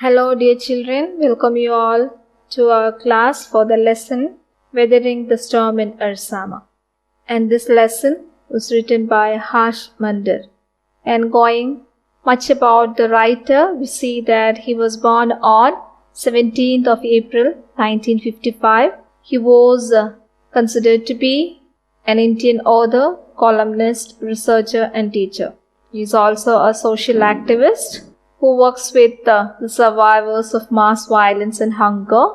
Hello dear children, welcome you all to our class for the lesson Weathering the Storm in Ersama. And this lesson was written by Mander. And going much about the writer, we see that he was born on 17th of April 1955. He was considered to be an Indian author, columnist, researcher and teacher. He is also a social activist who works with the survivors of mass violence and hunger,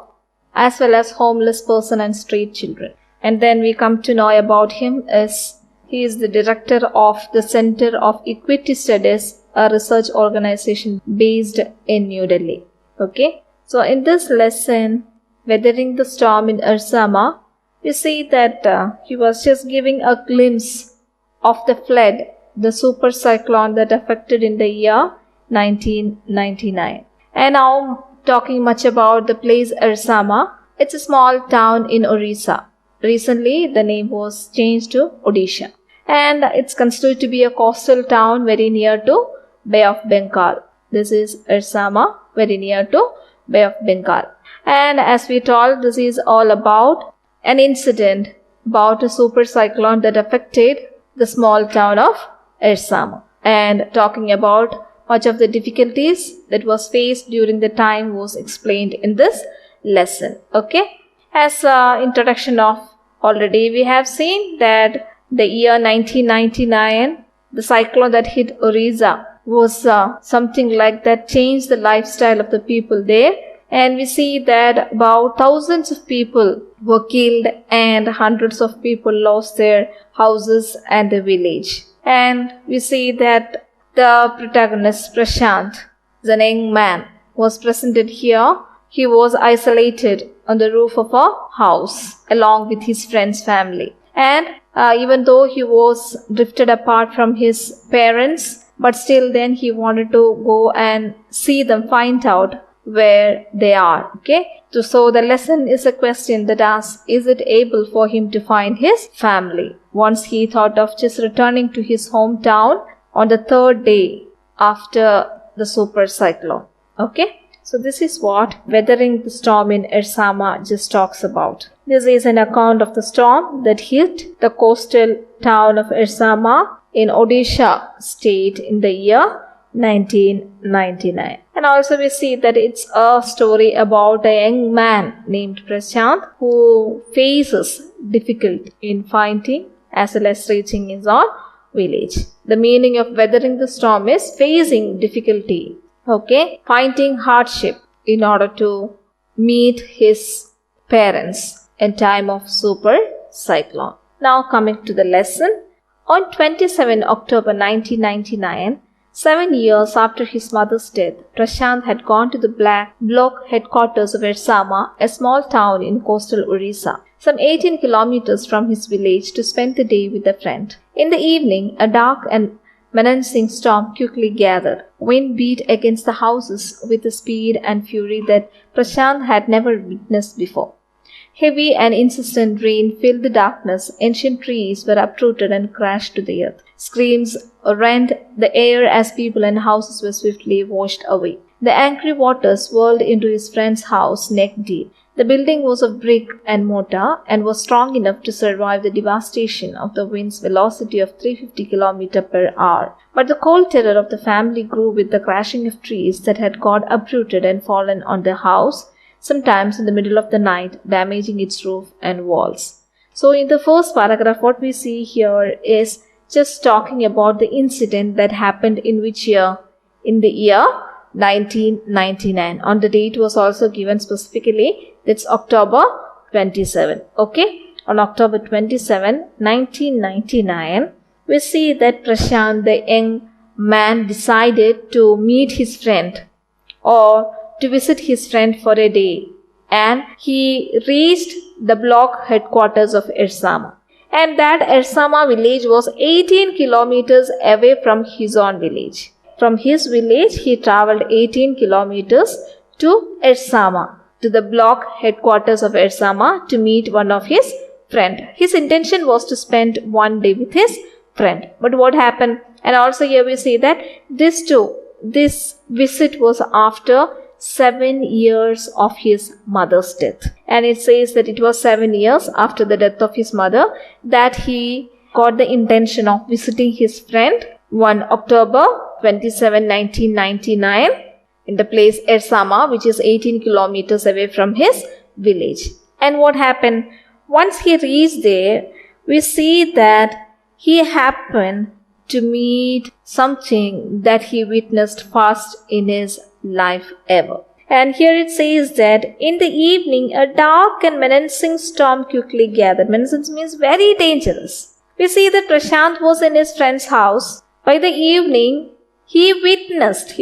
as well as homeless person and street children. And then we come to know about him as he is the director of the Center of Equity Studies, a research organization based in New Delhi. Okay, so in this lesson, Weathering the Storm in Ersama, we see that he was just giving a glimpse of the flood, the super cyclone that affected in the year 1999. And now talking much about the place Ersama. It's a small town in Orissa. Recently the name was changed to Odisha, and it's considered to be a coastal town very near to Bay of Bengal. This is Ersama, very near to Bay of Bengal. And as we told, this is all about an incident about a super cyclone that affected the small town of Ersama, and talking about much of the difficulties that was faced during the time was explained in this lesson. Okay, as introduction of already we have seen that the year 1999, the cyclone that hit Orissa was something like that changed the lifestyle of the people there, and we see that about thousands of people were killed and hundreds of people lost their houses and the village. And we see that the protagonist, Prasanth, the young man, was presented here. He was isolated on the roof of a house along with his friend's family. And even though he was drifted apart from his parents, but still then he wanted to go and see them, find out where they are. Okay, so the lesson is a question that asks, is it able for him to find his family? Once he thought of just returning to his hometown on the third day after the super cyclone. Okay, so this is what Weathering the Storm in Ersama just talks about. This is an account of the storm that hit the coastal town of Ersama in Odisha state in the year 1999. And also we see that it's a story about a young man named Prasanth who faces difficulty in finding as well as reaching his own village. The meaning of weathering the storm is facing difficulty, okay, finding hardship in order to meet his parents in time of super cyclone. Now coming to the lesson. On 27 October 1999, 7 years after his mother's death, Prasanth had gone to the block headquarters of Ersama, a small town in coastal Orissa, some 18 kilometers from his village, to spend the day with a friend. In the evening, a dark and menacing storm quickly gathered. Wind beat against the houses with a speed and fury that Prasanth had never witnessed before. Heavy and insistent rain filled the darkness. Ancient trees were uprooted and crashed to the earth. Screams rent the air as people and houses were swiftly washed away. The angry waters whirled into his friend's house neck deep. The building was of brick and mortar and was strong enough to survive the devastation of the wind's velocity of 350 km per hour. But the cold terror of the family grew with the crashing of trees that had got uprooted and fallen on the house, sometimes in the middle of the night, damaging its roof and walls. So in the first paragraph, what we see here is just talking about the incident that happened in which year? In the year 1999. On the date was also given specifically, that's October 27. Okay, on October 27, 1999, we see that Prasanth, the young man, decided to meet his friend or to visit his friend for a day, and he reached the block headquarters of Ersama. And that Ersama village was 18 kilometers away from his own village. From his village, he traveled 18 kilometers to Ersama, to the block headquarters of Ersama, to meet one of his friend. His intention was to spend one day with his friend. But what happened? And also here we see that this visit was after 7 years of his mother's death. And it says that it was 7 years after the death of his mother that he got the intention of visiting his friend one October 27, 1999 in the place Ersama, which is 18 kilometers away from his village. And what happened? Once he reached there, we see that he happened to meet something that he witnessed first in his life ever. And here it says that in the evening, a dark and menacing storm quickly gathered. Menacing means very dangerous. We see that Prasanth was in his friend's house. By the evening, he witnessed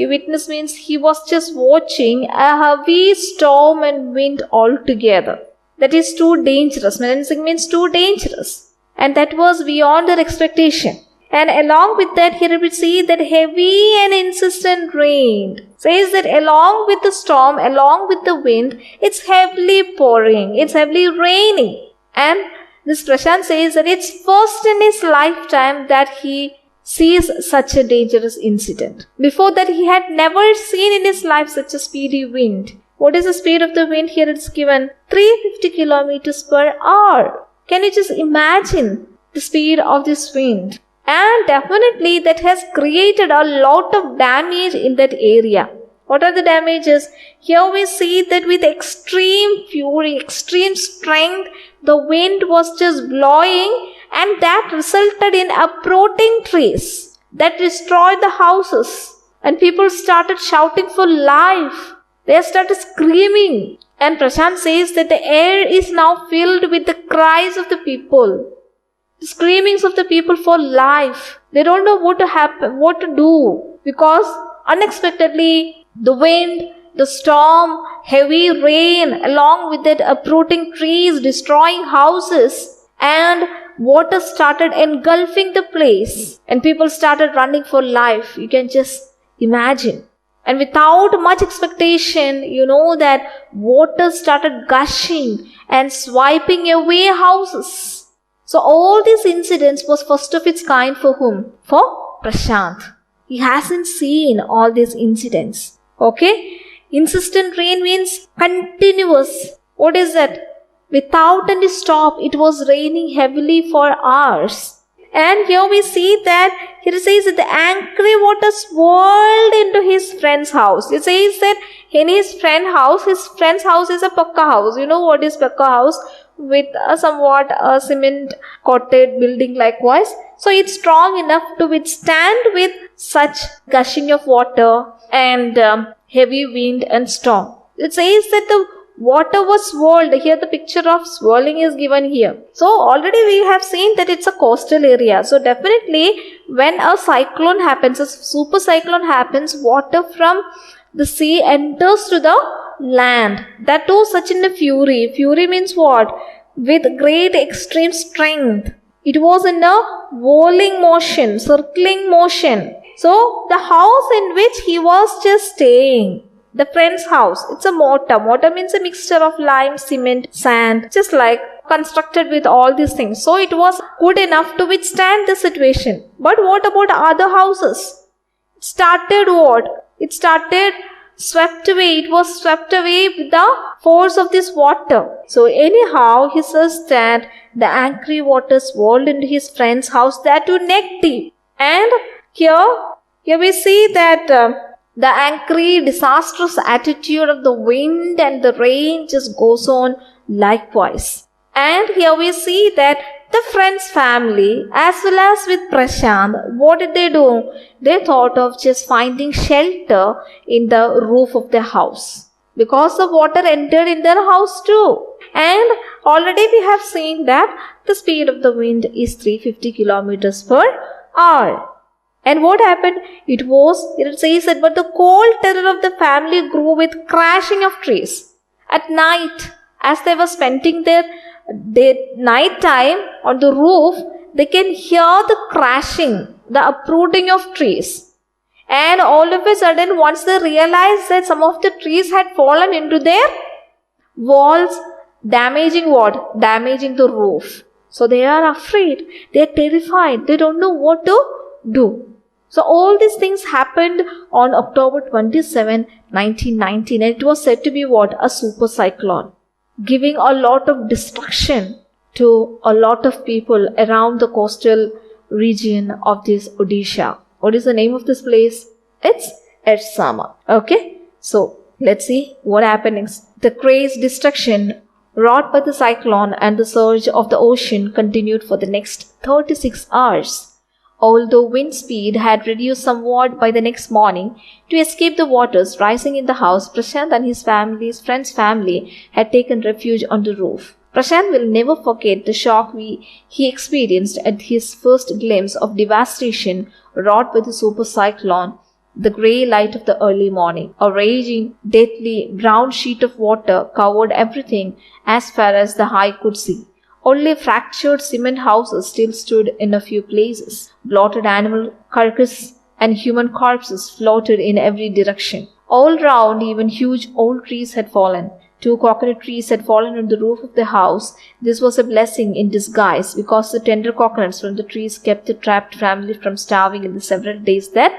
means he was just watching a heavy storm and wind altogether. That is too dangerous. Menacing means too dangerous. And that was beyond their expectation. And along with that, here we see that heavy and insistent rain. Says that along with the storm, along with the wind, it's heavily pouring, it's heavily raining. And this Prasanth says that it's first in his lifetime that he sees such a dangerous incident. Before that, he had never seen in his life such a speedy wind. What is the speed of the wind? Here it's given 350 kilometers per hour. Can you just imagine the speed of this wind? And definitely that has created a lot of damage in that area. What are the damages? Here we see that with extreme fury, extreme strength, the wind was just blowing, and that resulted in uprooting trees that destroyed the houses. And people started shouting for life. They started screaming. And Prasanth says that the air is now filled with the cries of the people. The screamings of the people for life. They don't know what to do, because unexpectedly the wind, the storm, heavy rain, along with that uprooting trees, destroying houses, and water started engulfing the place, and people started running for life. You can just imagine. And without much expectation, that water started gushing and swiping away houses. So all these incidents was first of its kind for whom? For Prasanth. He hasn't seen all these incidents. Okay? Insistent rain means continuous. What is that? Without any stop, it was raining heavily for hours. And here we see that, here it says that the angry water swirled into his friend's house. It says that in his friend's house is a pakka house. You know what is pakka house? With a somewhat cement coated building likewise. So it's strong enough to withstand with such gushing of water and heavy wind and storm. It says that the water was swirled. Here the picture of swirling is given here. So already we have seen that it's a coastal area. So definitely when a cyclone happens, a super cyclone happens, water from the sea enters to the land. That too such in a fury. Fury means what? With great extreme strength. It was in a whirling motion, circling motion. So the house in which he was just staying, the friend's house, it's a mortar. Mortar means a mixture of lime, cement, sand, just like constructed with all these things. So it was good enough to withstand the situation. But what about other houses? It started what? It started swept away. It was swept away with the force of this water. So anyhow, he says that the angry water swirled into his friend's house, that too neck deep. And here we see that the angry, disastrous attitude of the wind and the rain just goes on likewise. And here we see that the friend's family, as well as with Prasanth, what did they do? They thought of just finding shelter in the roof of their house, because the water entered in their house too. And already we have seen that the speed of the wind is 350 kilometers per hour. And what happened? It says that, but the cold terror of the family grew with crashing of trees. At night, as they were spending their night time on the roof, they can hear the crashing, the uprooting of trees. And all of a sudden, once they realized that some of the trees had fallen into their walls, damaging what? Damaging the roof. So they are afraid, they are terrified, they don't know what to do. So all these things happened on October 27, 1919, and it was said to be what? A super cyclone, giving a lot of destruction to a lot of people around the coastal region of this Odisha. What is the name of this place? It's Ersama. Okay, so let's see what happened next. The crazed destruction wrought by the cyclone and the surge of the ocean continued for the next 36 hours. Although wind speed had reduced somewhat by the next morning, to escape the waters rising in the house, Prasanth and his friend's family had taken refuge on the roof. Prasanth will never forget the shock he experienced at his first glimpse of devastation wrought by the super cyclone. The grey light of the early morning, a raging, deathly brown sheet of water covered everything as far as the eye could see. Only fractured cement houses still stood in a few places. Blotted animal carcasses and human corpses floated in every direction. All round, even huge old trees had fallen. 2 coconut trees had fallen on the roof of the house. This was a blessing in disguise, because the tender coconuts from the trees kept the trapped family from starving in the several days that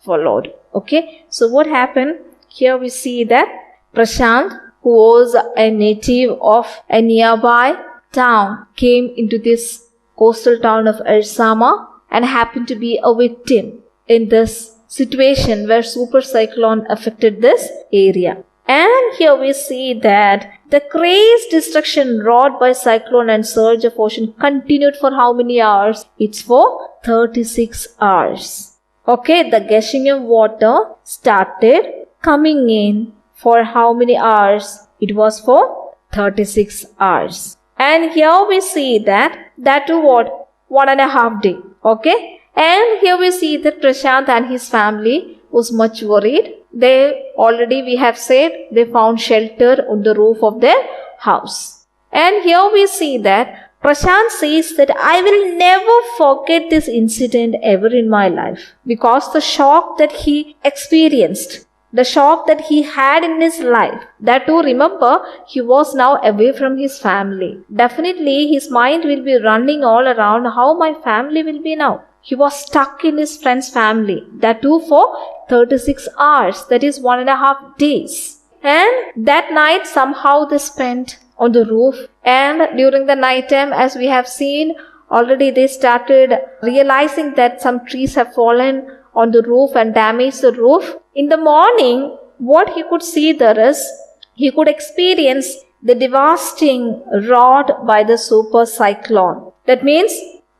followed. Okay, so what happened? Here we see that Prasanth, who was a native of a nearby town, came into this coastal town of Ersama and happened to be a victim in this situation where super cyclone affected this area. And here we see that the crazed destruction wrought by cyclone and surge of ocean continued for how many hours? It's for 36 hours. Okay, the gushing of water started coming in for how many hours? It was for 36 hours. And here we see that too what? 1.5 days. Okay. And here we see that Prasanth and his family was much worried. We have said, they found shelter on the roof of their house. And here we see that Prasanth says that I will never forget this incident ever in my life, because the shock that he experienced, the shock that he had in his life, that too, remember, he was now away from his family. Definitely his mind will be running all around how my family will be now. He was stuck in his friend's family, that too for 36 hours, that is 1.5 days. And that night somehow they spent on the roof, and during the night time, as we have seen, already they started realizing that some trees have fallen on the roof and damaged the roof. In the morning, what he could see there is, he could experience the devastating wrought by the super cyclone. That means,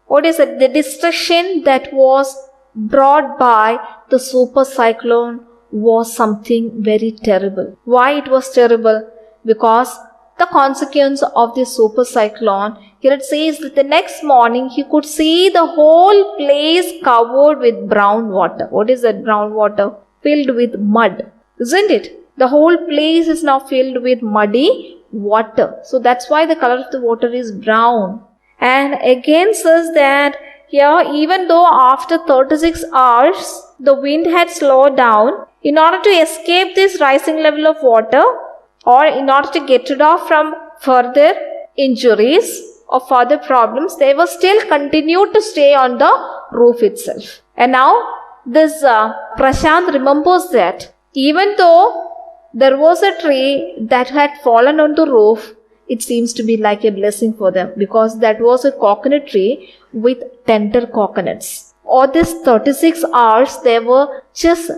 what is it? The destruction that was brought by the super cyclone was something very terrible. Why it was terrible? Because the consequence of this super cyclone, here it says that the next morning he could see the whole place covered with brown water. What is that brown water? Filled with mud, isn't it? The whole place is now filled with muddy water. So that's why the color of the water is brown. And again says that here, even though after 36 hours the wind had slowed down, in order to escape this rising level of water, or in order to get rid of from further injuries or further problems, they were still continued to stay on the roof itself. And now this Prasanth remembers that even though there was a tree that had fallen on the roof, it seems to be like a blessing for them, because that was a coconut tree with tender coconuts. All these 36 hours they were just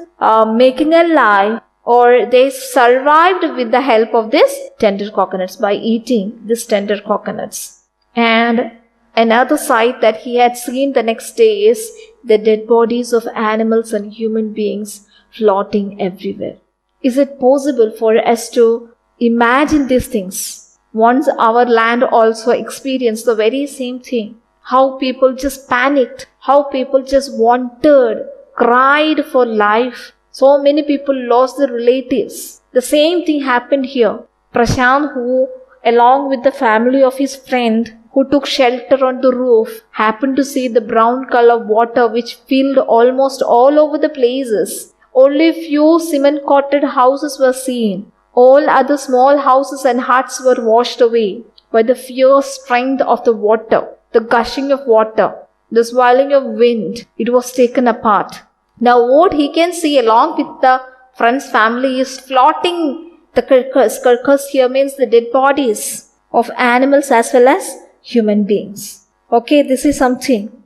making a life, or they survived with the help of these tender coconuts, by eating these tender coconuts. And another sight that he had seen the next day is the dead bodies of animals and human beings floating everywhere. Is it possible for us to imagine these things? Once our land also experienced the very same thing. How people just panicked, how people just wanted, cried for life. So many people lost their relatives. The same thing happened here. Prasanth, who along with the family of his friend who took shelter on the roof, happened to see the brown color water which filled almost all over the places. Only few cement-coated houses were seen. All other small houses and huts were washed away by the fierce strength of the water, the gushing of water, the swirling of wind. It was taken apart. Now what he can see along with the friend's family is floating the carcass. Carcass here means the dead bodies of animals as well as human beings. Okay, this is something.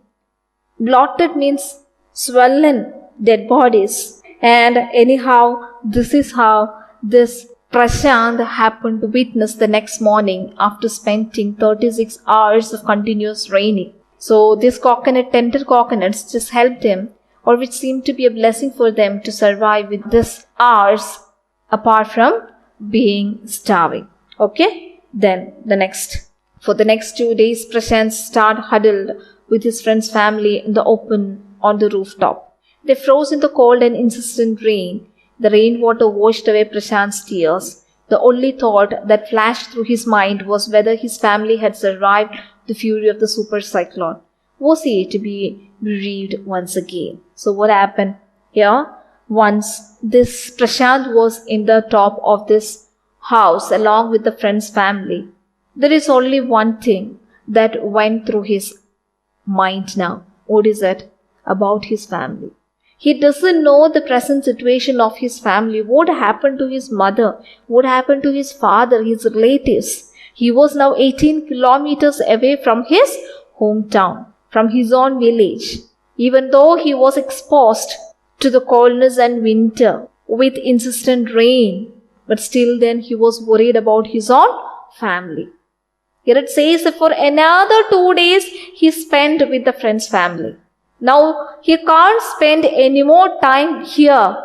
Blotted means swollen dead bodies. And anyhow, this is how this Prasanth happened to witness the next morning after spending 36 hours of continuous raining. So this tender coconuts just helped him, or which seemed to be a blessing for them to survive with this hours apart from being starving. Okay, then for the next 2 days, Prasanth stayed huddled with his friend's family in the open on the rooftop. They froze in the cold and insistent rain. The rainwater washed away Prasanth's tears. The only thought that flashed through his mind was whether his family had survived the fury of the super cyclone. Was he to be bereaved once again? So what happened here? Once this Prasanth was in the top of this house along with the friend's family, there is only one thing that went through his mind now. What is it? About his family. He doesn't know the present situation of his family. What happened to his mother? What happened to his father, his relatives? He was now 18 kilometers away from his hometown, from his own village. Even though he was exposed to the coldness and winter with insistent rain, but still then he was worried about his own family. Here it says that for another 2 days he spent with the friend's family. Now he can't spend any more time here.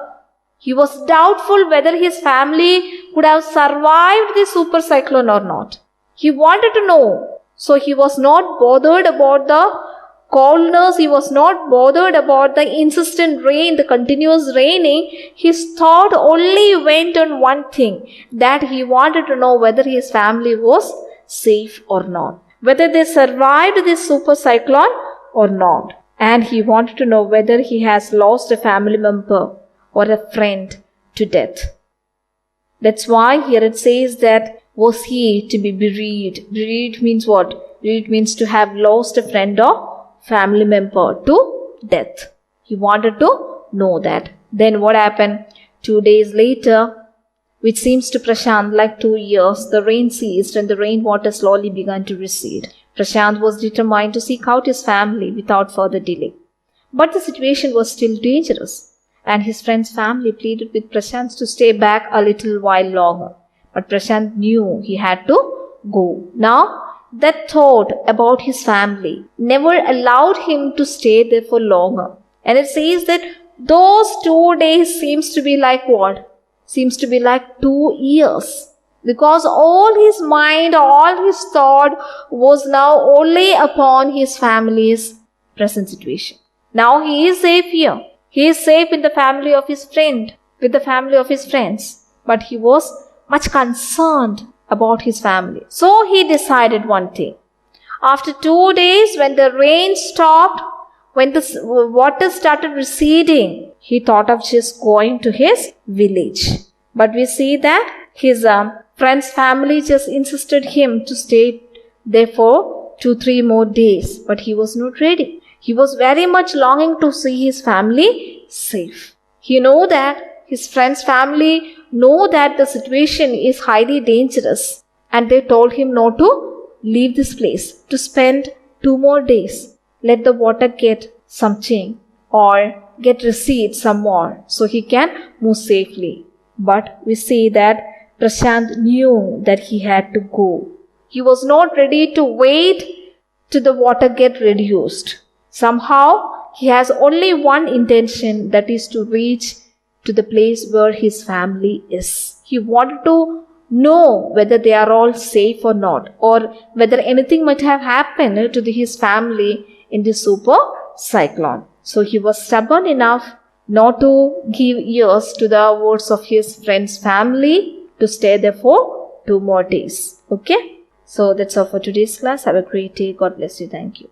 He was doubtful whether his family could have survived the super cyclone or not. He wanted to know. So he was not bothered about the coldness. He was not bothered about the insistent rain, the continuous raining. His thought only went on one thing, that he wanted to know whether his family was safe or not, whether they survived this super cyclone or not. And he wanted to know whether he has lost a family member or a friend to death. That's why here it says that was he to be bereaved. Bereaved means what? Bereaved means to have lost a friend or family member to death. He wanted to know that. Then what happened? 2 days later, which seems to Prasanth like 2 years, the rain ceased and the rainwater slowly began to recede. Prasanth was determined to seek out his family without further delay. But the situation was still dangerous, and his friend's family pleaded with Prasanth to stay back a little while longer. But Prasanth knew he had to go. Now, that thought about his family never allowed him to stay there for longer. And it says that those 2 days seems to be like what? Seems to be like 2 years. Because all his mind, all his thought was now only upon his family's present situation. Now he is safe here. He is safe in the family of his friend, with the family of his friends. But he was much concerned about his family. So he decided one thing. After 2 days, when the rain stopped, when the water started receding, he thought of just going to his village. But we see that his friend's family just insisted him to stay there for 2-3 more days. But he was not ready. He was very much longing to see his family safe. He knew that his friend's family know that the situation is highly dangerous. And they told him not to leave this place, to spend 2 more days. Let the water get something or get recede some more so he can move safely. But we see that Prasanth knew that he had to go. He was not ready to wait till the water get reduced. Somehow, he has only one intention, that is to reach to the place where his family is. He wanted to know whether they are all safe or not, or whether anything might have happened to his family in this super cyclone. So he was stubborn enough not to give ears to the words of his friend's family, to stay there for 2 more days. Okay? So that's all for today's class. Have a great day. God bless you. Thank you.